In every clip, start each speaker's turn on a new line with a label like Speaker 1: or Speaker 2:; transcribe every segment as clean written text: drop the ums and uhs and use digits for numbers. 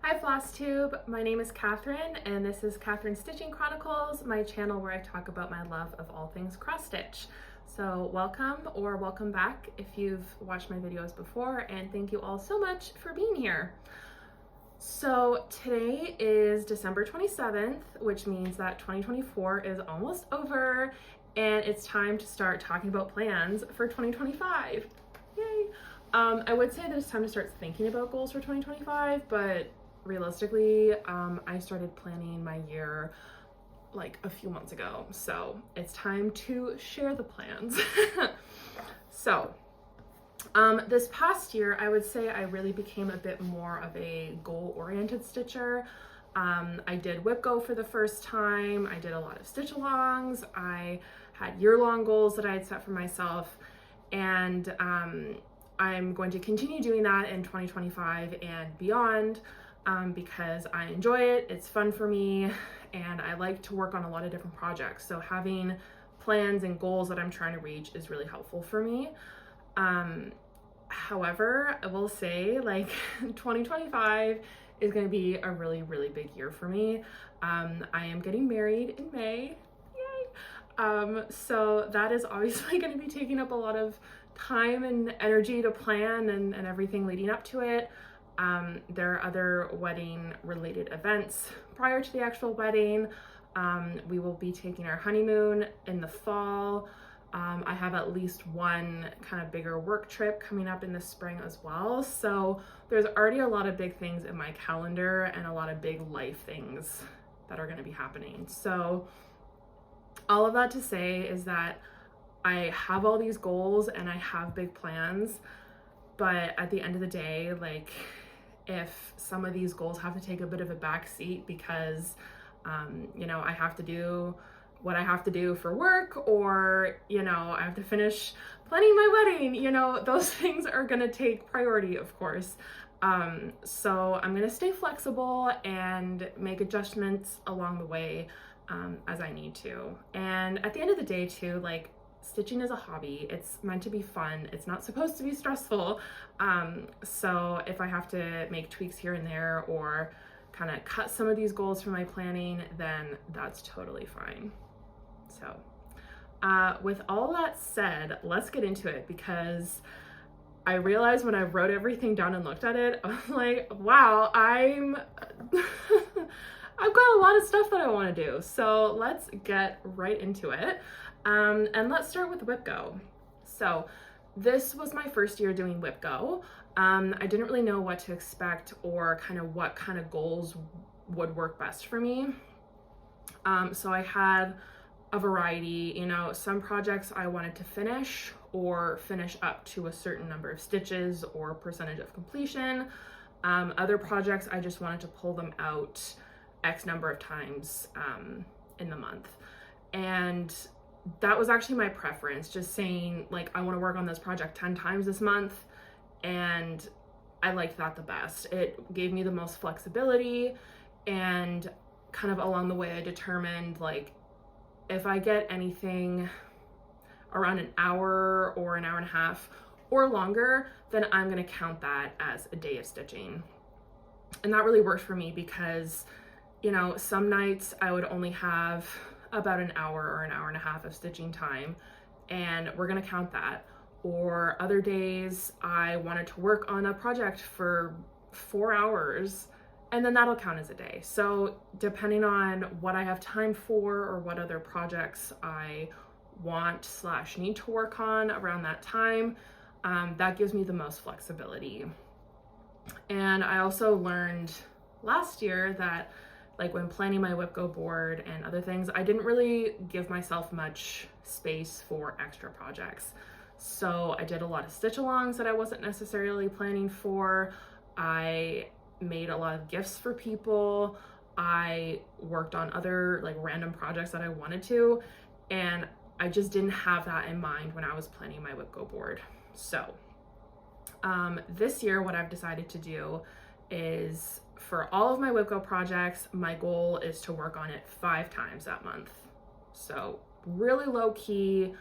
Speaker 1: Hi Flosstube, my name is Katherine and this is Katherine Stitching Chronicles, my channel where I talk about my love of all things cross stitch. So welcome or welcome back if you've watched my videos before, and thank you all so much for being here. So today is December 27th, which means that 2024 is almost over and it's time to start talking about plans for 2025. Yay! I would say that it's time to start thinking about goals for 2025, but realistically, I started planning my year like a few months ago, so it's time to share the plans. So, this past year, I would say I really became a bit more of a goal-oriented stitcher. I did whip go for the first time. I did a lot of stitch alongs. I had year-long goals that I had set for myself, and I'm going to continue doing that in 2025 and beyond. Because I enjoy it, it's fun for me, and I like to work on a lot of different projects. So having plans and goals that I'm trying to reach is really helpful for me. However, I will say 2025 is going to be a really, really big year for me. I am getting married in May. Yay! So that is obviously going to be taking up a lot of time and energy to plan and everything leading up to it. There are other wedding related events prior to the actual wedding. We will be taking our honeymoon in the fall. I have at least one kind of bigger work trip coming up in the spring as well. So there's already a lot of big things in my calendar and a lot of big life things that are going to be happening. So all of that to say is that I have all these goals and I have big plans, but at the end of the day, if some of these goals have to take a bit of a back seat because, I have to do what I have to do for work, or, I have to finish planning my wedding, those things are going to take priority, of course. So I'm going to stay flexible and make adjustments along the way as I need to. And at the end of the day too, stitching is a hobby. It's meant to be fun. It's not supposed to be stressful. So if I have to make tweaks here and there or kind of cut some of these goals from my planning, then that's totally fine. So with all that said, let's get into it, because I realized when I wrote everything down and looked at it, I was like, wow, I've got a lot of stuff that I want to do. So let's get right into it. And let's start with whip go. So this was my first year doing whip go. I didn't really know what to expect or what kind of goals would work best for me. So I had a variety, some projects I wanted to finish or finish up to a certain number of stitches or percentage of completion. Other projects, I just wanted to pull them out X number of times in the month. And that was actually my preference, just saying I want to work on this project 10 times this month, and I liked that the best. It gave me the most flexibility, and kind of along the way I determined if I get anything around an hour or an hour and a half or longer, then I'm going to count that as a day of stitching. And that really worked for me because some nights I would only have about an hour or an hour and a half of stitching time, and we're gonna count that. Or other days I wanted to work on a project for 4 hours, and then that'll count as a day. So depending on what I have time for or what other projects I want / need to work on around that time, that gives me the most flexibility. And I also learned last year that when planning my whip go board and other things, I didn't really give myself much space for extra projects. So I did a lot of stitch alongs that I wasn't necessarily planning for. I made a lot of gifts for people. I worked on other random projects that I wanted to, and I just didn't have that in mind when I was planning my whip go board. So this year, what I've decided to do is, for all of my whip go projects, my goal is to work on it 5 times that month. So really low key,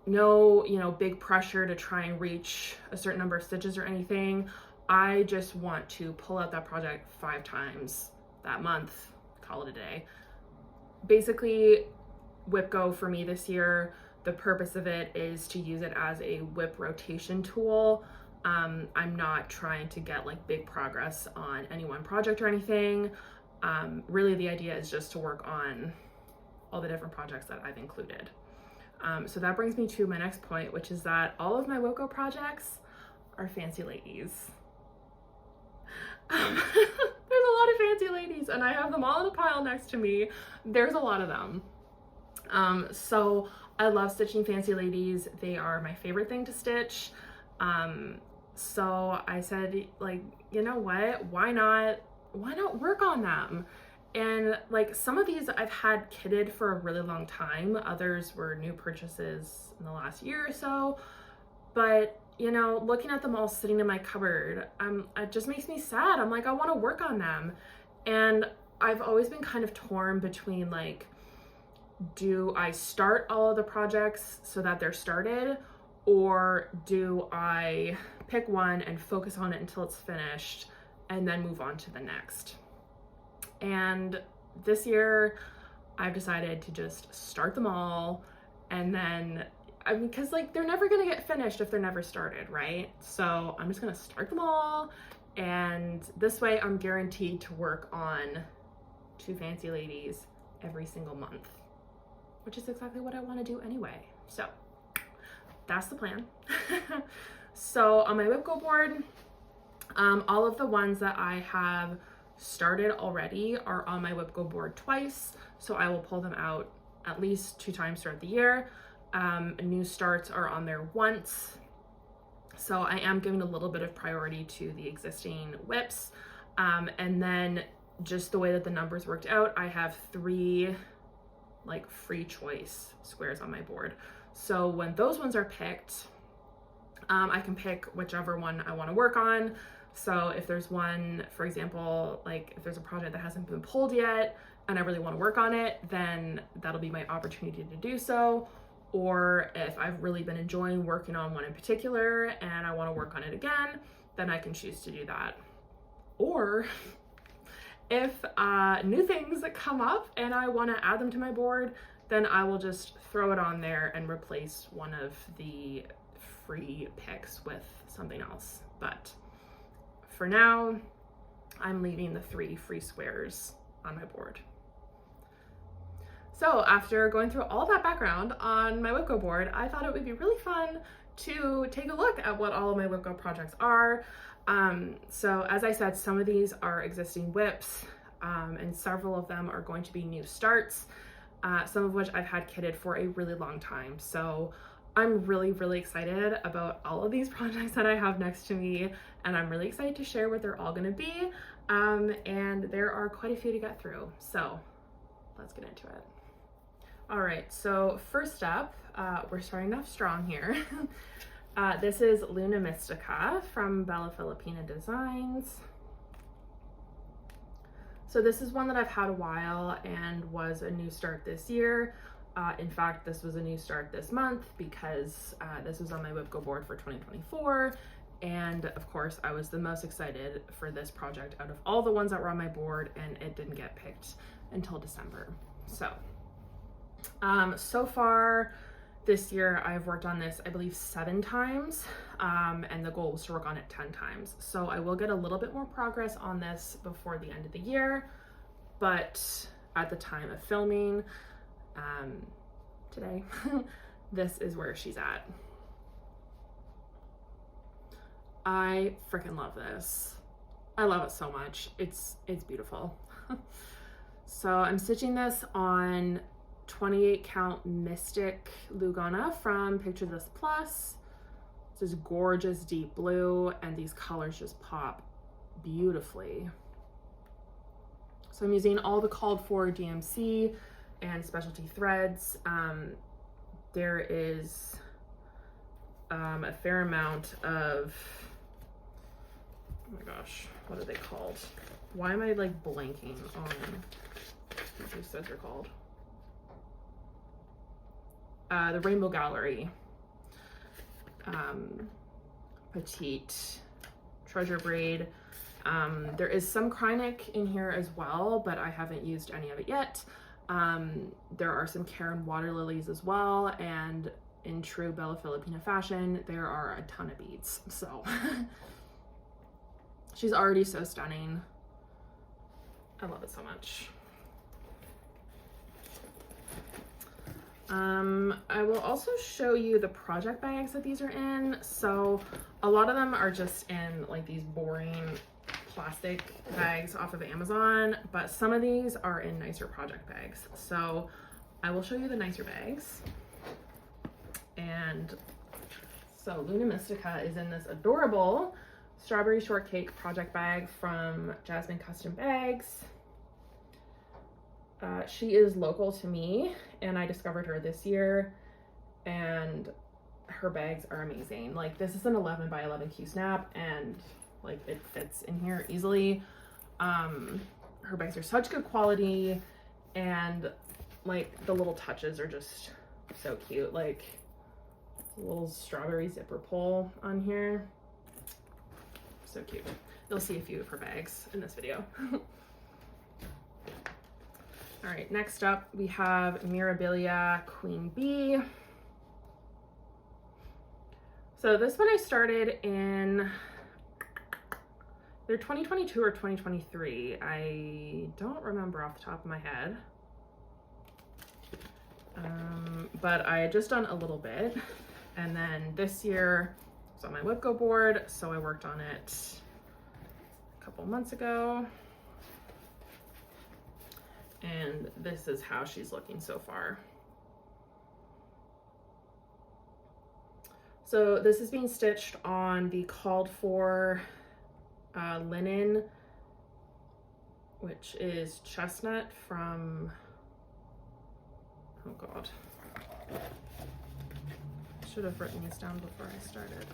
Speaker 1: no, big pressure to try and reach a certain number of stitches or anything. I just want to pull out that project 5 times that month, call it a day. Basically, whip go for me this year, the purpose of it is to use it as a whip rotation tool. I'm not trying to get like big progress on any one project or anything. Really the idea is just to work on all the different projects that I've included. So that brings me to my next point, which is that all of my whip go projects are fancy ladies. There's a lot of fancy ladies and I have them all in a pile next to me. There's a lot of them. So I love stitching fancy ladies. They are my favorite thing to stitch. So I said, like, you know what, why not work on them? And like some of these I've had kitted for a really long time. Others were new purchases in the last year or so. But you know, looking at them all sitting in my cupboard, it just makes me sad. I'm like, I want to work on them. And I've always been kind of torn between like, do I start all of the projects so that they're started, or do I pick one and focus on it until it's finished and then move on to the next? And this year I've decided to just start them all, and then because like they're never gonna get finished if they're never started, right? So I'm just gonna start them all, and this way I'm guaranteed to work on 2 fancy ladies every single month, which is exactly what I want to do anyway. So that's the plan. So on my whip go board, all of the ones that I have started already are on my whip go board twice, so I will pull them out at least 2 times throughout the year. New starts are on there once, so I am giving a little bit of priority to the existing whips. And then just the way that the numbers worked out, I have 3 like free choice squares on my board. So when those ones are picked, I can pick whichever one I want to work on. So if there's one, for example, like if there's a project that hasn't been pulled yet and I really want to work on it, then that'll be my opportunity to do so. Or if I've really been enjoying working on one in particular and I want to work on it again, then I can choose to do that. Or if new things come up and I want to add them to my board, then I will just throw it on there and replace one of the free picks with something else. But for now, I'm leaving the 3 free squares on my board. So after going through all that background on my whip go board, I thought it would be really fun to take a look at what all of my whip go projects are. So as I said, some of these are existing whips, and several of them are going to be new starts, some of which I've had kitted for a really long time. So I'm really, really excited about all of these projects that I have next to me, and I'm really excited to share what they're all gonna be. And there are quite a few to get through, so let's get into it. All right, so first up, we're starting off strong here. This is Luna Mystica from Bella Filipina Designs. So this is one that I've had a while and was a new start this year. In fact, this was a new start this month because this was on my whip go board for 2024. And of course, I was the most excited for this project out of all the ones that were on my board, and it didn't get picked until December. So far this year, I've worked on this, I believe, 7 times, and the goal was to work on it 10 times. So I will get a little bit more progress on this before the end of the year, but at the time of filming, today, this is where she's at. I freaking love this. I love it so much. It's beautiful. So I'm stitching this on 28 count Mystic Lugana from Picture This Plus. This is gorgeous deep blue, and these colors just pop beautifully. So I'm using all the called for DMC and specialty threads. There is a fair amount of, oh my gosh, what are they called? Why am I like blanking on what these threads are called? The Rainbow Gallery Petite treasure braid. There is some Chronicles in here as well, but I haven't used any of it yet. There are some Karen water lilies as well, and in true Bella Filipina fashion, there are a ton of beads. So she's already so stunning. I love it so much. I will also show you the project bags that these are in. So a lot of them are just in like these boring plastic bags off of Amazon, but some of these are in nicer project bags. So I will show you the nicer bags. And so Luna Mystica is in this adorable strawberry shortcake project bag from Jasmine Custom Bags. She is local to me, and I discovered her this year, and her bags are amazing. Like, this is an 11 by 11 Q snap, and like it fits in here easily. Her bags are such good quality, and like the little touches are just so cute. Like a little strawberry zipper pull on here, so cute. You'll see a few of her bags in this video. All right, next up we have Mirabilia Queen Bee. So this one I started in either 2022 or 2023. I don't remember off the top of my head. But I had just done a little bit. And then this year it was on my WIPGO board, so I worked on it a couple months ago. And this is how she's looking so far. So this is being stitched on the called for linen, which is chestnut from, oh God, should have written these down before I started.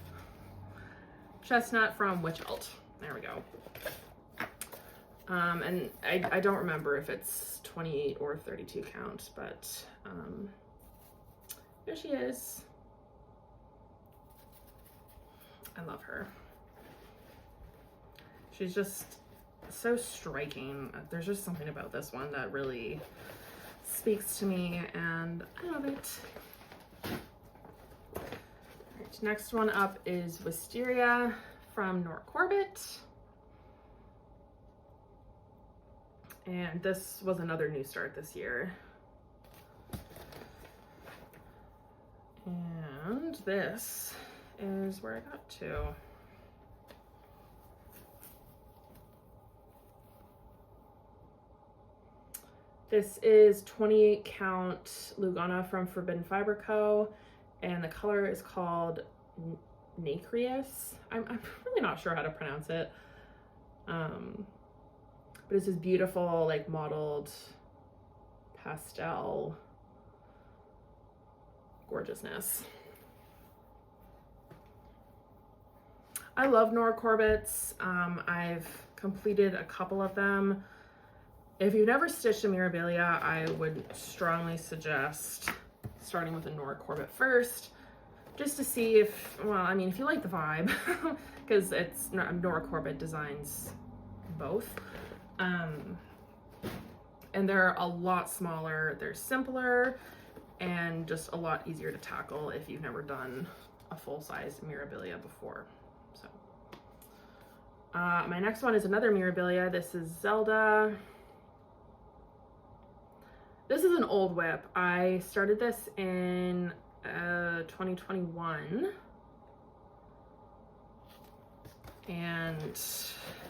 Speaker 1: Chestnut from Witch Alt. There we go. And I don't remember if it's 28 or 32 count, but there she is. I love her. She's just so striking. There's just something about this one that really speaks to me, and I love it. All right, next one up is Wisteria from Nora Corbett. And this was another new start this year. And this is where I got to. This is 28 count Lugana from Forbidden Fiber Co. And the color is called Nacreous. I'm really not sure how to pronounce it. But it's this beautiful, like, mottled pastel gorgeousness. I love Nora Corbett's. I've completed a couple of them. If you've never stitched a Mirabilia, I would strongly suggest starting with a Nora Corbett first, just to see if, well, I mean, if you like the vibe, because it's Nora Corbett designs both. And they're a lot smaller, they're simpler, and just a lot easier to tackle if you've never done a full-size Mirabilia before. So, my next one is another Mirabilia. This is Zelda. This is an old whip. I started this in 2021 and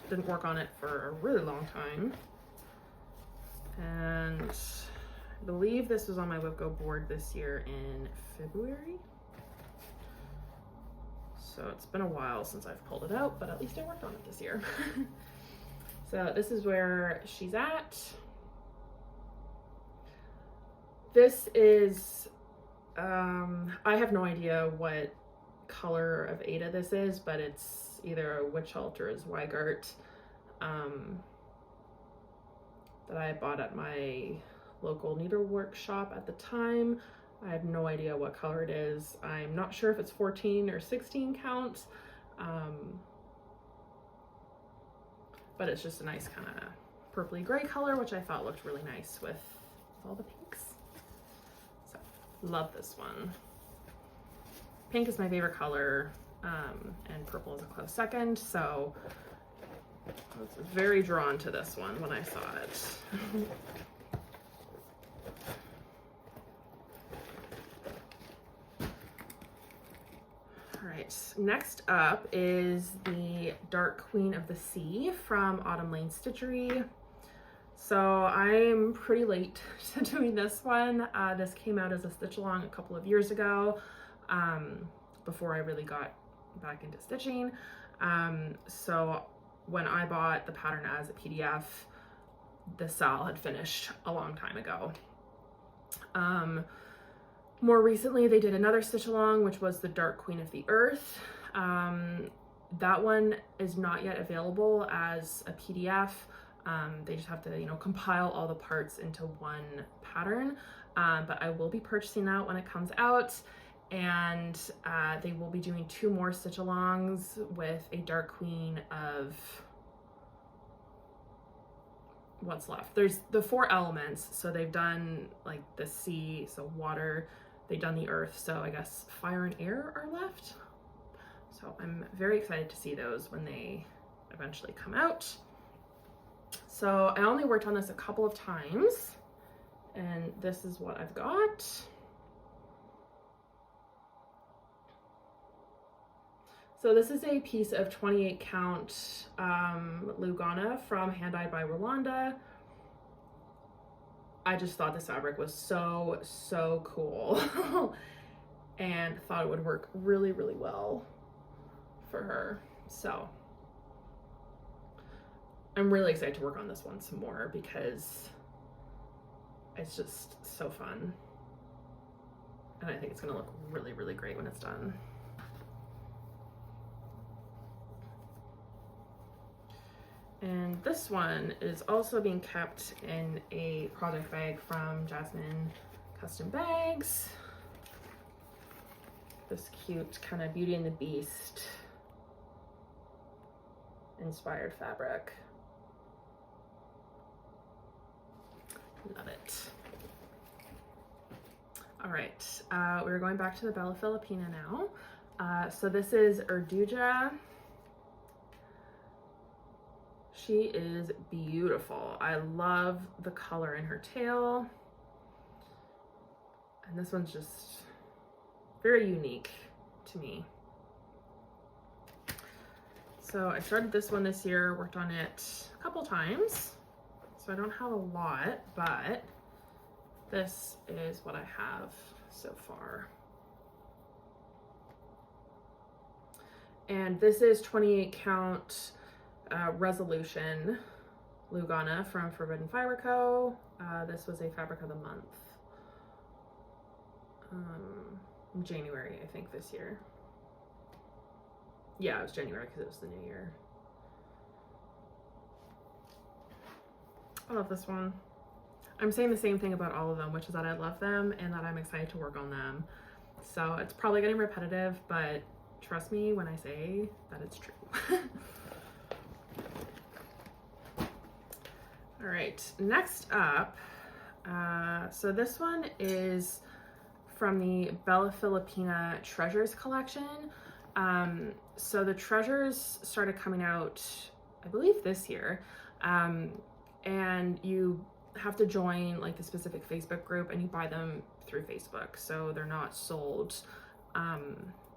Speaker 1: didn't work on it for a really long time. And I believe this was on my WIPGO board this year in February. So it's been a while since I've pulled it out, but at least I worked on it this year. So this is where she's at. This is, I have no idea what color of Ada this is, but it's either a Witch Alt or a Zweigart that I bought at my local needlework shop at the time. I have no idea what color it is. I'm not sure if it's 14 or 16 count. but it's just a nice kind of purpley gray color, which I thought looked really nice with all the pinks. So love this one. Pink is my favorite color, and purple is a close second, so I was very drawn to this one when I saw it. All right, next up is the Dark Queen of the Sea from Autumn Lane Stitchery. So I'm pretty late to doing this one. This came out as a stitch along a couple of years ago, before I really got back into stitching. So when I bought the pattern as a PDF, the sale had finished a long time ago. More recently, they did another stitch along, which was the Dark Queen of the Earth. That one is not yet available as a PDF. They just have to, you know, compile all the parts into one pattern. But I will be purchasing that when it comes out. And they will be doing 2 more stitch alongs with a Dark Queen of what's left. There's the 4 elements. So they've done like the sea, so water, they've done the earth. So I guess fire and air are left. So I'm very excited to see those when they eventually come out. So I only worked on this a couple of times, and this is what I've got. So this is a piece of 28 count Lugana from Hand Dyed by Rolanda. I just thought this fabric was so cool and thought it would work really well for her. So I'm really excited to work on this one some more because it's just so fun. And I think it's gonna look really great when it's done. And this one is also being kept in a project bag from Jasmine Custom Bags. This cute kind of Beauty and the Beast inspired fabric. Love it. All right, we're going back to the Bella Filipina now. So this is Urduja. She is beautiful. I love the color in her tail. And this one's just very unique to me. So I started this one this year, worked on it a couple times. So I don't have a lot, but this is what I have so far. And this is 28 count Resolution Lugana from Forbidden Fiber Co. This was a fabric of the month. January, I think, this year. Yeah, it was January because it was the new year. I love this one. I'm saying the same thing about all of them, which is that I love them and that I'm excited to work on them. So it's probably getting repetitive, but trust me when I say that it's true. All right, next up, so this one is from the Bella Filipina Treasures collection. So the treasures started coming out, I believe, this year, and you have to join like the specific Facebook group and you buy them through Facebook. So they're not sold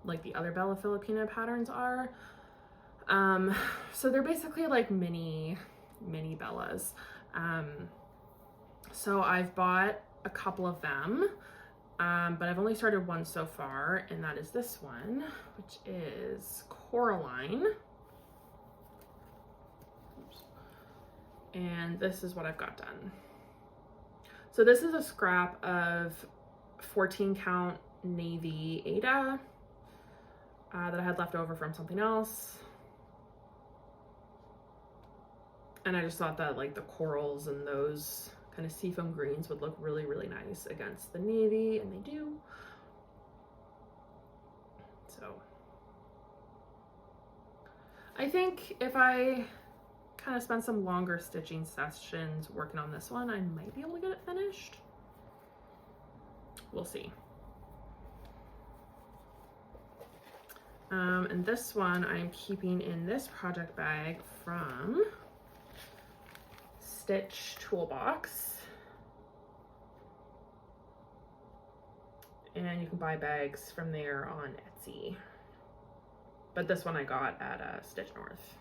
Speaker 1: like the other Bella Filipina patterns are. So they're basically like mini Bellas. So I've bought a couple of them, but I've only started one so far, and that is this one, which is Coraline. Oops. And this is what I've got done. So this is a scrap of 14 count navy Ada that I had left over from something else. And I just thought that like the corals and those kind of seafoam greens would look really nice against the navy, and they do. So I think if I kind of spend some longer stitching sessions working on this one, I might be able to get it finished. We'll see. And this one I'm keeping in this project bag from Stitch Toolbox. And you can buy bags from there on Etsy. But this one I got at Stitch North.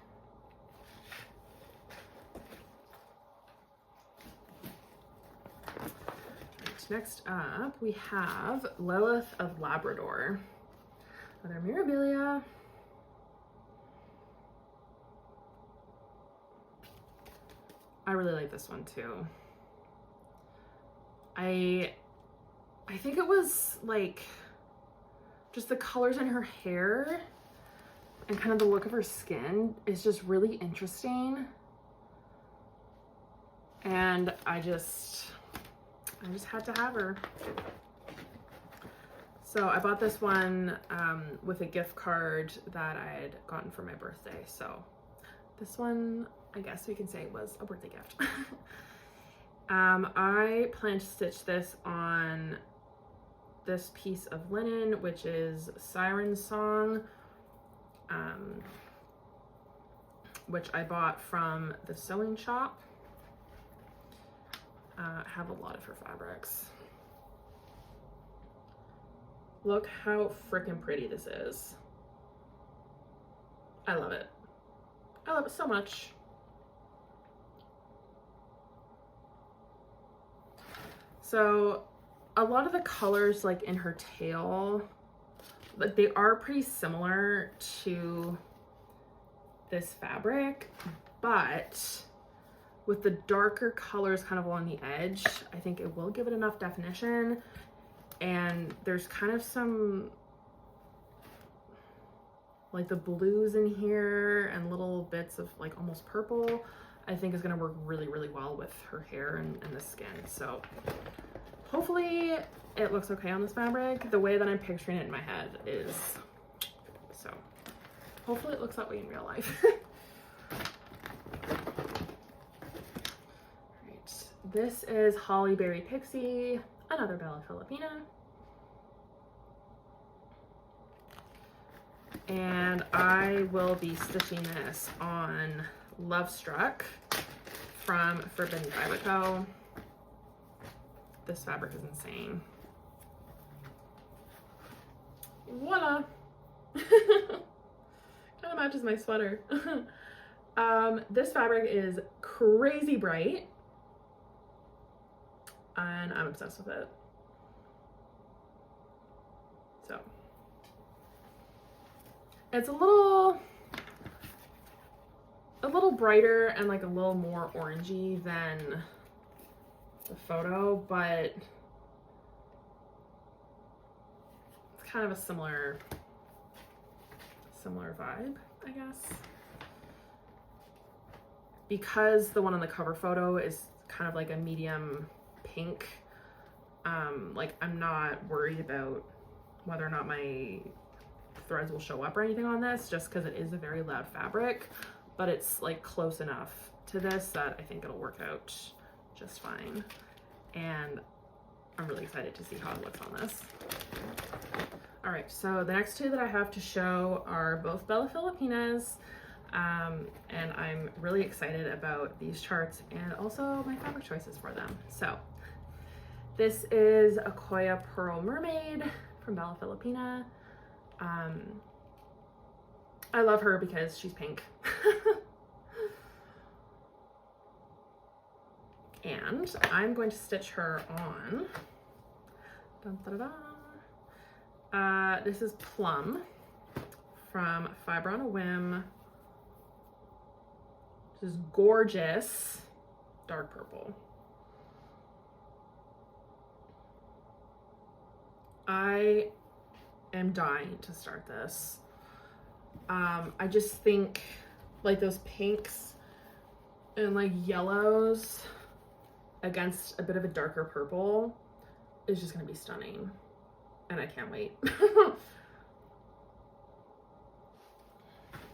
Speaker 1: Right, next up we have Lilith of Labrador. Another Mirabilia. I really like this one too. I think it was like just the colors in her hair and kind of the look of her skin is just really interesting. And I just had to have her. So I bought this one with a gift card that I had gotten for my birthday. So this one, I guess we can say, was a birthday gift. I plan to stitch this on this piece of linen, which is Siren Song, which I bought from the sewing shop. I have a lot of her fabrics. Look how freaking pretty this is. I love it. I love it so much. So a lot of the colors like in her tail, like they are pretty similar to this fabric, but with the darker colors kind of along the edge, I think it will give it enough definition. And there's kind of some like the blues in here and little bits of like almost purple, I think is gonna work really, really well with her hair and the skin. So hopefully it looks okay on this fabric. The way that I'm picturing it in my head is, so hopefully it looks that way in real life. Right, this is Holly Berry Pixie, another Bella Filipina. And I will be stitching this on Love Struck from Forbidden Violet Co. This fabric is insane. Voila! Kind of matches my sweater. This fabric is crazy bright, and I'm obsessed with it. So it's a little brighter and like a little more orangey than the photo, but it's kind of a similar vibe, I guess. Because the one on the cover photo is kind of like a medium pink, like I'm not worried about whether or not my threads will show up or anything on this, just because it is a very loud fabric, but it's like close enough to this that I think it'll work out just fine. And I'm really excited to see how it looks on this. All right, so the next two that I have to show are both Bella Filipinas, and I'm really excited about these charts and also my fabric choices for them. So this is Akoya Pearl Mermaid from Bella Filipina. I love her because she's pink. And I'm going to stitch her on, dun, da, da, da. This is Plum from Fiber on a Whim. This is gorgeous dark purple. I am dying to start this. I just think like those pinks and like yellows against a bit of a darker purple is just gonna be stunning, and I can't wait.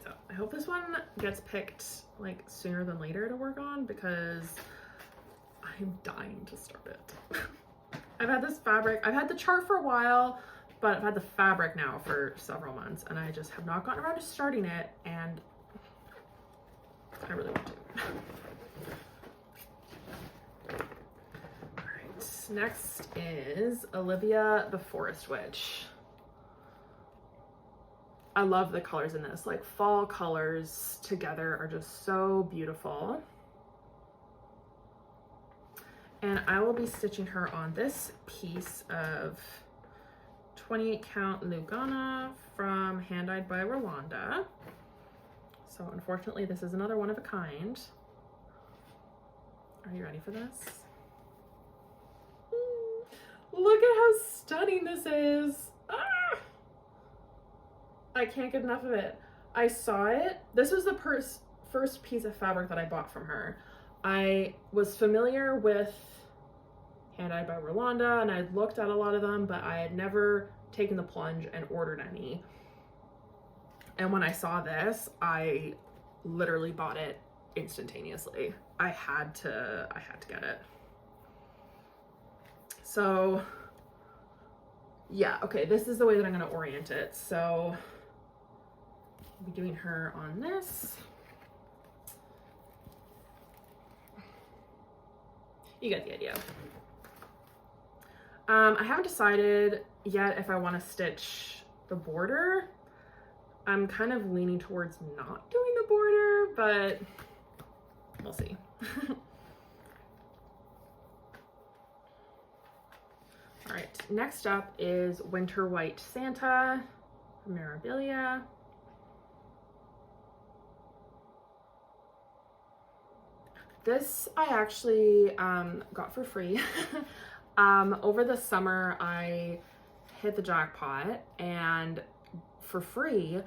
Speaker 1: So I hope this one gets picked like sooner than later to work on because I'm dying to start it. I've had this fabric, I've had the chart for a while, but I've had the fabric now for several months and I just have not gotten around to starting it, and I really want to. All right, next is Olivia the Forest Witch. I love the colors in this, like fall colors together are just so beautiful. And I will be stitching her on this piece of 28 count Lugana from Hand Dyed by Rolanda. So unfortunately, this is another one of a kind. Are you ready for this? Look at how stunning this is. Ah! I can't get enough of it. I saw it. This was the first piece of fabric that I bought from her. I was familiar with Hand Dyed by Rolanda and I'd looked at a lot of them, but I had never taken the plunge and ordered any. And when I saw this, I literally bought it instantaneously. I had to get it. So yeah, okay, this is the way that I'm going to orient it. So I'll be doing her on this. You get the idea. I haven't decided yet if I want to stitch the border. I'm kind of leaning towards not doing the border, but we'll see. All right, next up is Winter White Santa from Mirabilia. This I actually got for free. Over the summer, I hit the jackpot, and for free,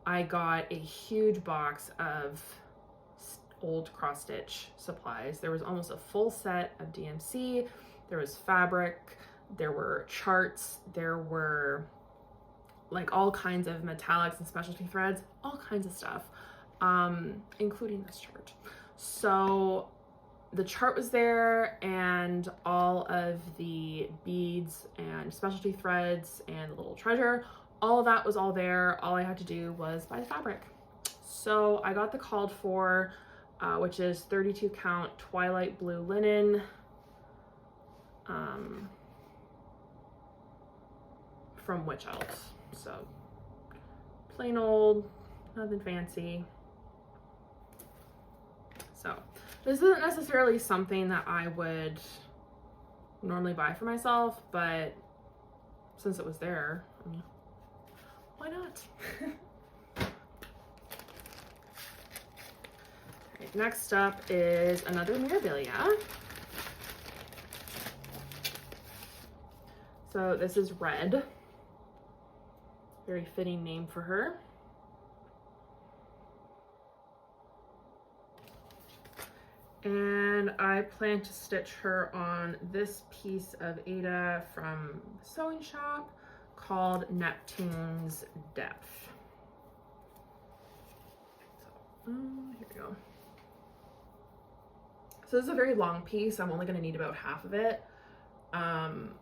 Speaker 1: I got a huge box of old cross stitch supplies. There was almost a full set of DMC, there was fabric, there were charts, there were like all kinds of metallics and specialty threads, all kinds of stuff, including this chart. So the chart was there, and all of the beads and specialty threads and the little treasure, all of that was all there. All I had to do was buy the fabric. So I got the called for, which is 32 count twilight blue linen. From Witch Elves. So plain old, nothing fancy. So this isn't necessarily something that I would normally buy for myself, but since it was there, I mean, why not? Right, next up is another Mirabilia. So this is Red. Very fitting name for her. And I plan to stitch her on this piece of Ada from the sewing shop called Neptune's Depth. So, here we go. So this is a very long piece. I'm only going to need about half of it. And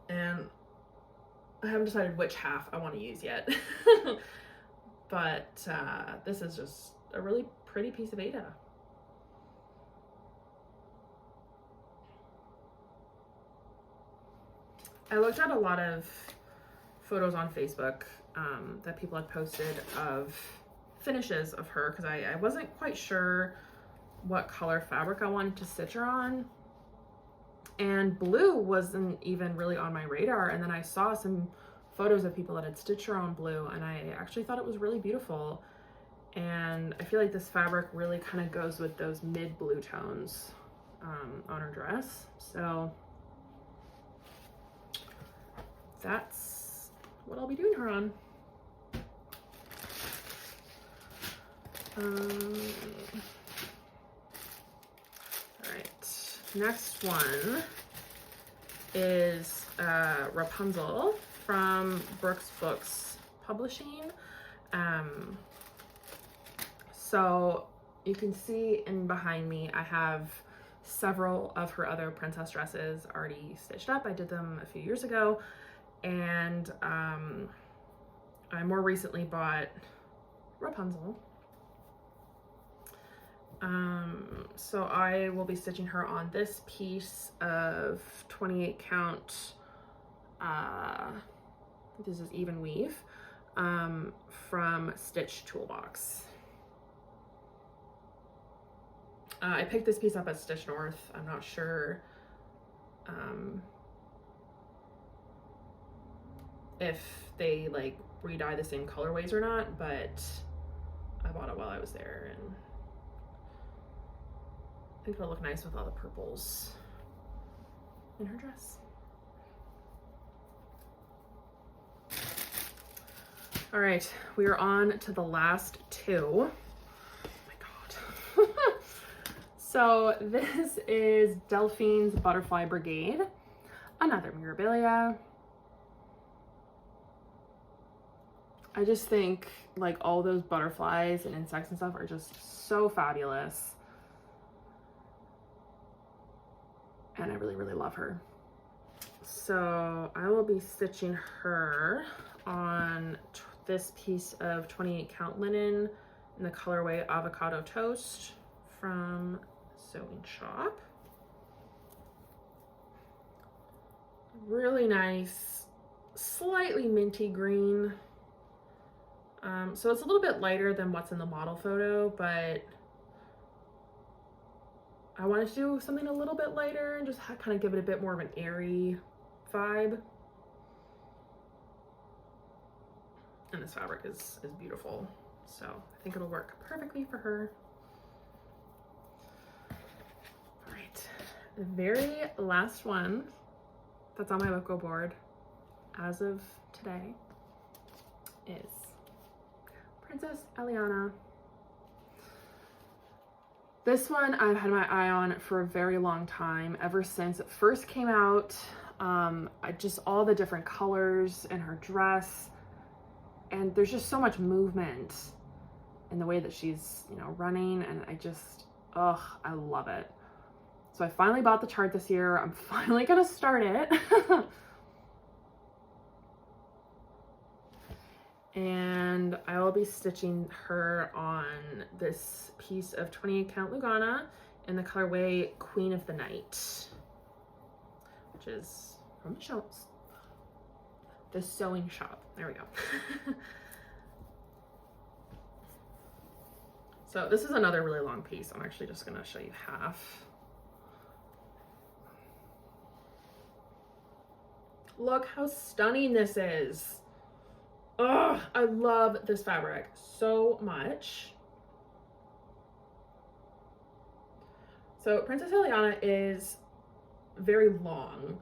Speaker 1: I haven't decided which half I want to use yet. But this is just a really pretty piece of Ada. I looked at a lot of photos on Facebook that people had posted of finishes of her, because I wasn't quite sure what color fabric I wanted to stitch her on. And blue wasn't even really on my radar. And then I saw some photos of people that had stitched her on blue, and I actually thought it was really beautiful. And I feel like this fabric really kind of goes with those mid blue tones on her dress. So that's what I'll be doing her on. All right, next one is Rapunzel from Brooks Books Publishing. So you can see in behind me, I have several of her other princess dresses already stitched up. I did them a few years ago, and I more recently bought Rapunzel. So I will be stitching her on this piece of 28 count, this is even weave, from Stitch Toolbox. I picked this piece up at Stitch North. I'm not sure if they like re-dye the same colorways or not, but I bought it while I was there, and I think it'll look nice with all the purples in her dress. All right, we are on to the last two. Oh my God. So this is Delphine's Butterfly Brigade, another Mirabilia. I just think like all those butterflies and insects and stuff are just so fabulous. And I really, really love her. So I will be stitching her on this piece of 28 count linen in the colorway Avocado Toast from Sewing Shop. Really nice, slightly minty green. So it's a little bit lighter than what's in the model photo, but I wanted to do something a little bit lighter and just kind of give it a bit more of an airy vibe. And this fabric is beautiful, so I think it'll work perfectly for her. All right, the very last one that's on my logo board as of today is Princess Eliana. This one I've had my eye on for a very long time, ever since it first came out. All the different colors in her dress, and there's just so much movement in the way that she's, you know, running, and I love it. So I finally bought the chart this year. I'm finally gonna start it. And I will be stitching her on this piece of 28 count Lugana in the colorway Queen of the Night, which is from the Sewing Shop. There we go. So this is another really long piece. I'm actually just gonna show you half. Look how stunning this is. Oh, I love this fabric so much. So Princess Eliana is very long.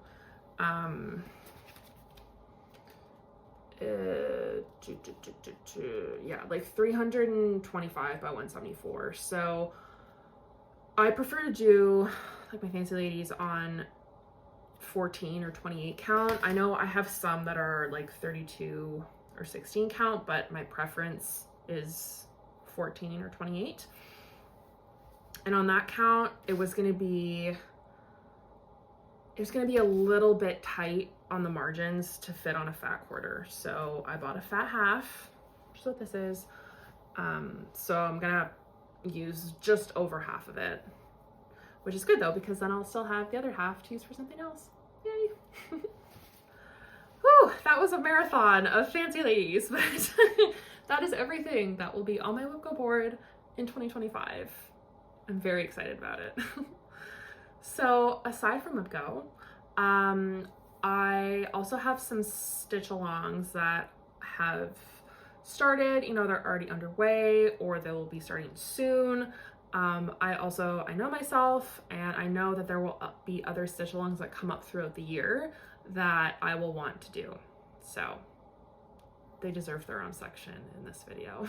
Speaker 1: Yeah, like 325 by 174. So I prefer to do like my fancy ladies on 14 or 28 count. I know I have some that are like 32 or 16 count, but my preference is 14 or 28. And on that count, it was going to be a little bit tight on the margins to fit on a fat quarter. So I bought a fat half, which is what this is. So I'm gonna use just over half of it, which is good though, because then I'll still have the other half to use for something else. Yay. Whew, that was a marathon of fancy ladies, but that is everything that will be on my logo board in 2025. I'm very excited about it. So aside from LibGo, I also have some stitch alongs that have started, you know, they're already underway, or they will be starting soon. I know myself, and I know that there will be other stitch alongs that come up throughout the year that I will want to do. So they deserve their own section in this video.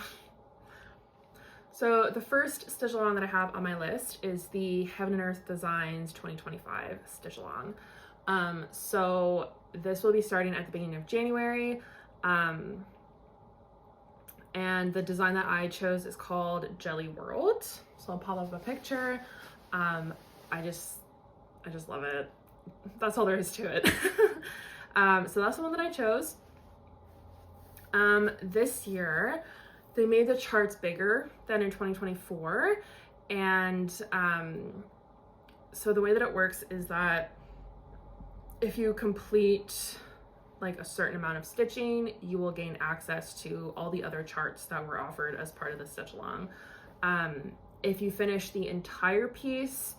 Speaker 1: So the first stitch along that I have on my list is the Heaven and Earth Designs 2025 stitch along. So this will be starting at the beginning of January. And the design that I chose is called Jelly World. So I'll pop up a picture. I just love it. That's all there is to it. So that's the one that I chose. This year, they made the charts bigger than in 2024. And so the way that it works is that if you complete like a certain amount of stitching, you will gain access to all the other charts that were offered as part of the stitch along. If you finish the entire piece,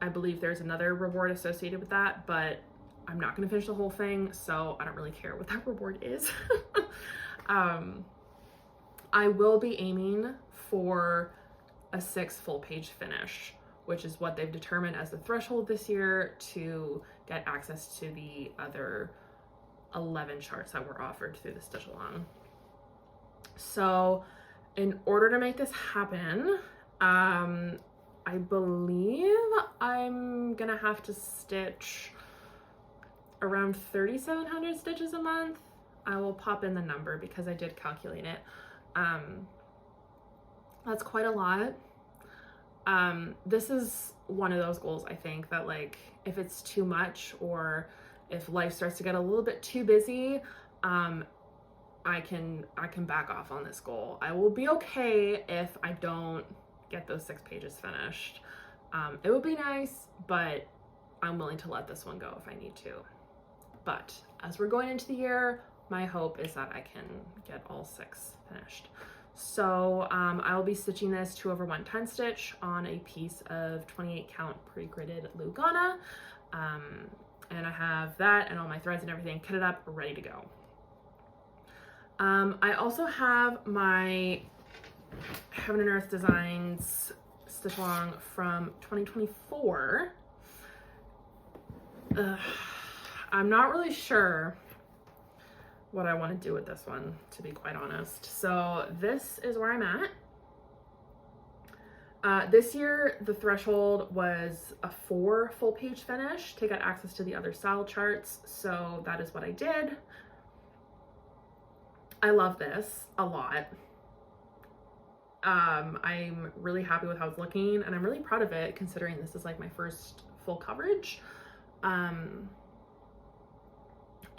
Speaker 1: I believe there's another reward associated with that, but I'm not going to finish the whole thing, so I don't really care what that reward is. I will be aiming for a 6 full page finish, which is what they've determined as the threshold this year to get access to the other 11 charts that were offered through the stitch along. So in order to make this happen, I believe I'm gonna have to stitch around 3,700 stitches a month. I will pop in the number because I did calculate it. That's quite a lot. This is one of those goals, I think, that like if it's too much or if life starts to get a little bit too busy, I can back off on this goal. I will be okay if I don't get those 6 pages finished. It would be nice, but I'm willing to let this one go if I need to. But as we're going into the year, my hope is that I can get all 6 finished. So I will be stitching this 2/110 stitch on a piece of 28 count pre-gridded Lugana. And I have that and all my threads and everything kitted up, ready to go. I also have my Heaven and Earth Designs stitch along from 2024. I'm not really sure what I want to do with this one, to be quite honest. So this is where I'm at. This year, the threshold was a 4 full page finish to get access to the other style charts. So that is what I did. I love this a lot. I'm really happy with how it's looking and I'm really proud of it considering this is like my first full coverage.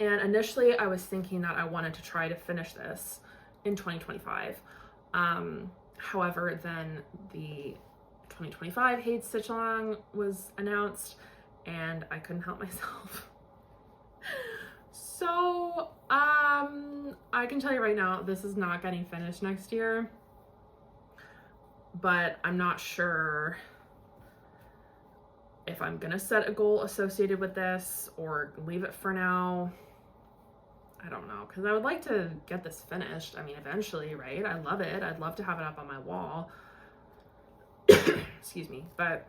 Speaker 1: And initially I was thinking that I wanted to try to finish this in 2025. However, then the 2025 Hate Stitch Along was announced and I couldn't help myself. So, I can tell you right now, this is not getting finished next year, but I'm not sure if I'm gonna set a goal associated with this or leave it for now. I don't know, because I would like to get this finished. I mean, eventually, right? I love it. I'd love to have it up on my wall. Excuse me. But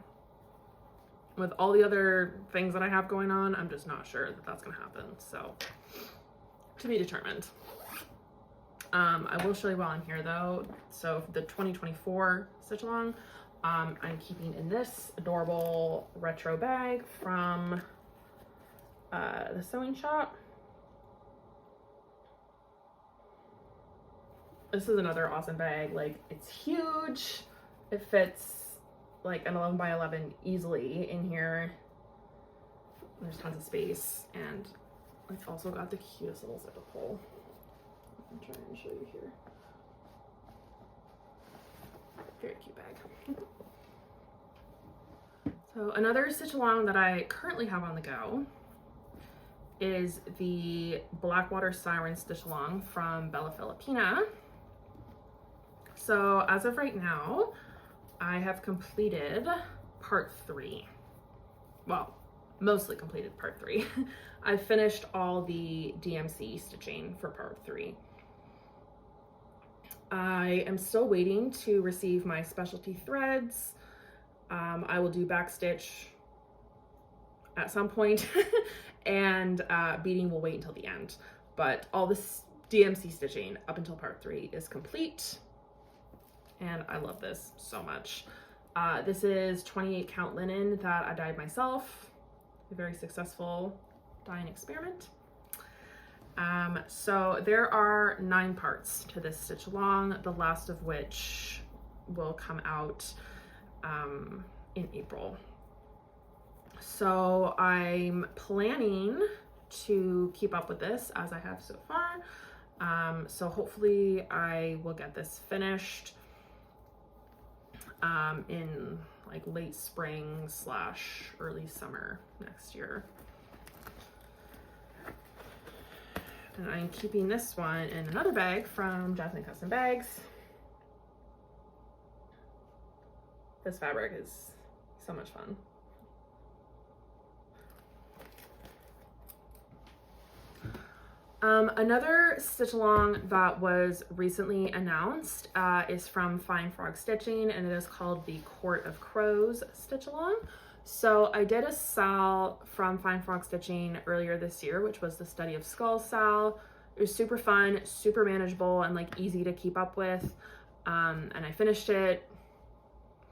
Speaker 1: with all the other things that I have going on, I'm just not sure that that's going to happen. So, to be determined. I will show you while I'm here, though. So, the 2024 stitch along, I'm keeping in this adorable retro bag from the sewing shop. This is another awesome bag. Like, it's huge. It fits like an 11 by 11 easily in here. There's tons of space, and it's also got the cutest little zipper pull. I'm trying to show you here. Very cute bag. So another stitch along that I currently have on the go is the Blackwater Siren stitch along from Bella Filipina. So as of right now, I have completed part 3. Well, mostly completed part 3. I finished all the DMC stitching for part 3. I am still waiting to receive my specialty threads. I will do backstitch at some point, and beading will wait until the end. But all this DMC stitching up until part 3 is complete. And I love this so much. This is 28 count linen that I dyed myself. A very successful dyeing experiment. So there are 9 parts to this stitch along, the last of which will come out in April. So I'm planning to keep up with this as I have so far. So hopefully I will get this finished in like late spring / early summer next year. And I'm keeping this one in another bag from Jasmine Custom Bags. This fabric is so much fun. Another stitch along that was recently announced is from Fine Frog Stitching, and it is called the Court of Crows stitch along. So I did a SAL from Fine Frog Stitching earlier this year, which was the Study of Skulls SAL. It was super fun, super manageable, and like easy to keep up with. And I finished it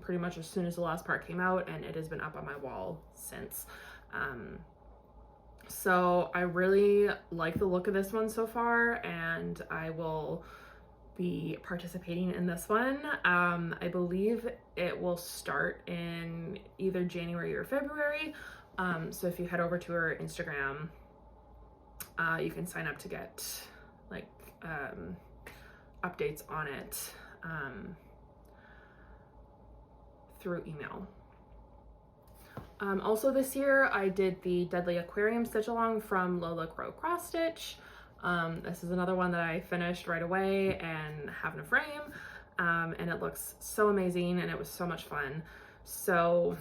Speaker 1: pretty much as soon as the last part came out, and it has been up on my wall since. So I really like the look of this one so far, and I will be participating in this one. I believe it will start in either January or February. So if you head over to her Instagram, you can sign up to get like updates on it through email. Also this year I did the Deadly Aquarium stitch along from Lola Crow Cross Stitch. This is another one that I finished right away and have in a frame, and it looks so amazing and it was so much fun. So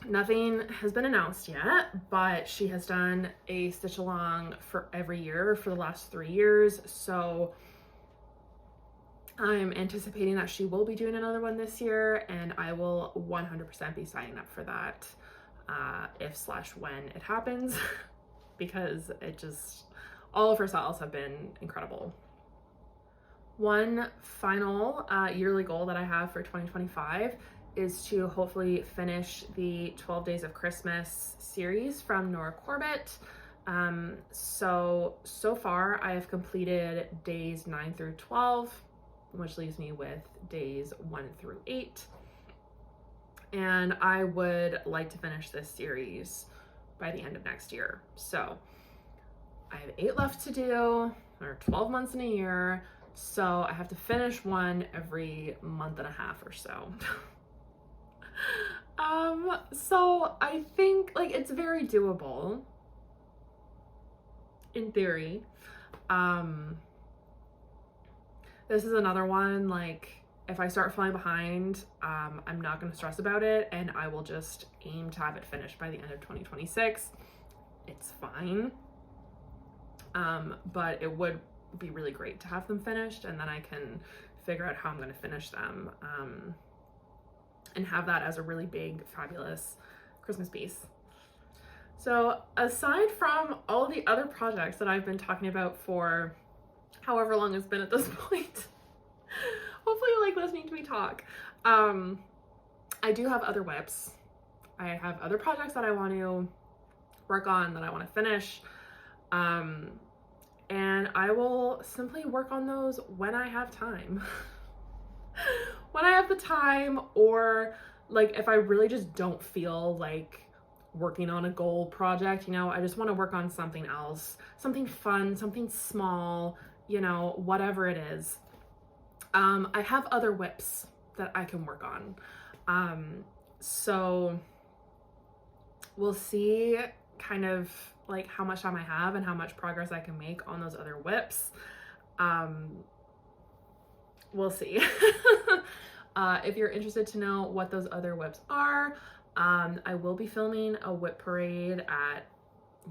Speaker 1: nothing has been announced yet, but she has done a stitch along for every year for the last 3 years. So I'm anticipating that she will be doing another one this year, and I will 100% be signing up for that if/when it happens, because it just, all of her styles have been incredible. One final yearly goal that I have for 2025 is to hopefully finish the 12 Days of Christmas series from Nora Corbett. So far I have completed days 9 through 12, which leaves me with days 1 through 8. And I would like to finish this series by the end of next year. So I have 8 left to do, or 12 months in a year. So I have to finish one every month and a half or so. So I think like it's very doable in theory. This is another one, like, if I start falling behind, I'm not going to stress about it, and I will just aim to have it finished by the end of 2026. It's fine. But it would be really great to have them finished, and then I can figure out how I'm going to finish them, and have that as a really big, fabulous Christmas piece. So aside from all the other projects that I've been talking about for however long it's been at this point, hopefully you like listening to me talk. I do have other WIPs. I have other projects that I want to work on, that I want to finish. And I will simply work on those when I have time. When I have the time, or like if I really just don't feel like working on a goal project, you know, I just want to work on something else, something fun, something small, you know, whatever it is. I have other WIPs that I can work on. So we'll see kind of like how much time I have and how much progress I can make on those other WIPs. We'll see. If you're interested to know what those other WIPs are, I will be filming a WIP parade at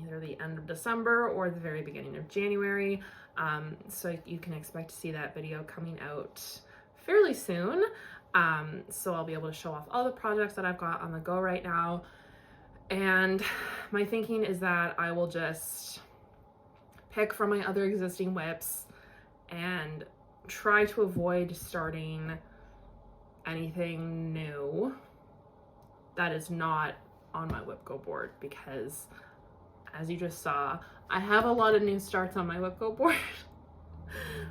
Speaker 1: either the end of December or the very beginning of January. So you can expect to see that video coming out fairly soon. So I'll be able to show off all the projects that I've got on the go right now. And my thinking is that I will just pick from my other existing WIPs and try to avoid starting anything new that is not on my WIP Go board, because as you just saw, I have a lot of new starts on my WhipGo board.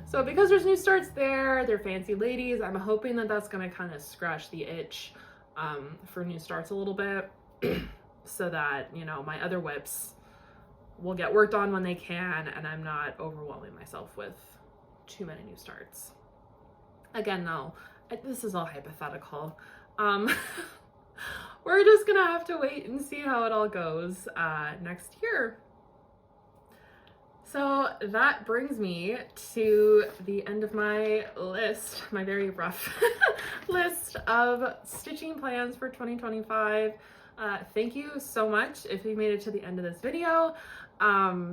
Speaker 1: So because there's new starts there, they're fancy ladies, I'm hoping that that's going to kind of scratch the itch for new starts a little bit so that, you know, my other whips will get worked on when they can and I'm not overwhelming myself with too many new starts. Again, though, this is all hypothetical. We're just gonna have to wait and see how it all goes next year. So that brings me to the end of my list, my very rough list of stitching plans for 2025. Thank you so much if you made it to the end of this video. As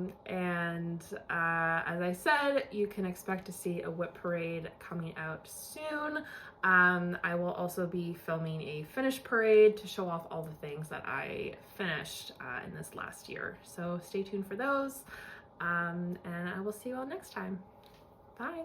Speaker 1: I said, you can expect to see a whip parade coming out soon. I will also be filming a finish parade to show off all the things that I finished in this last year. So stay tuned for those. And I will see you all next time. Bye.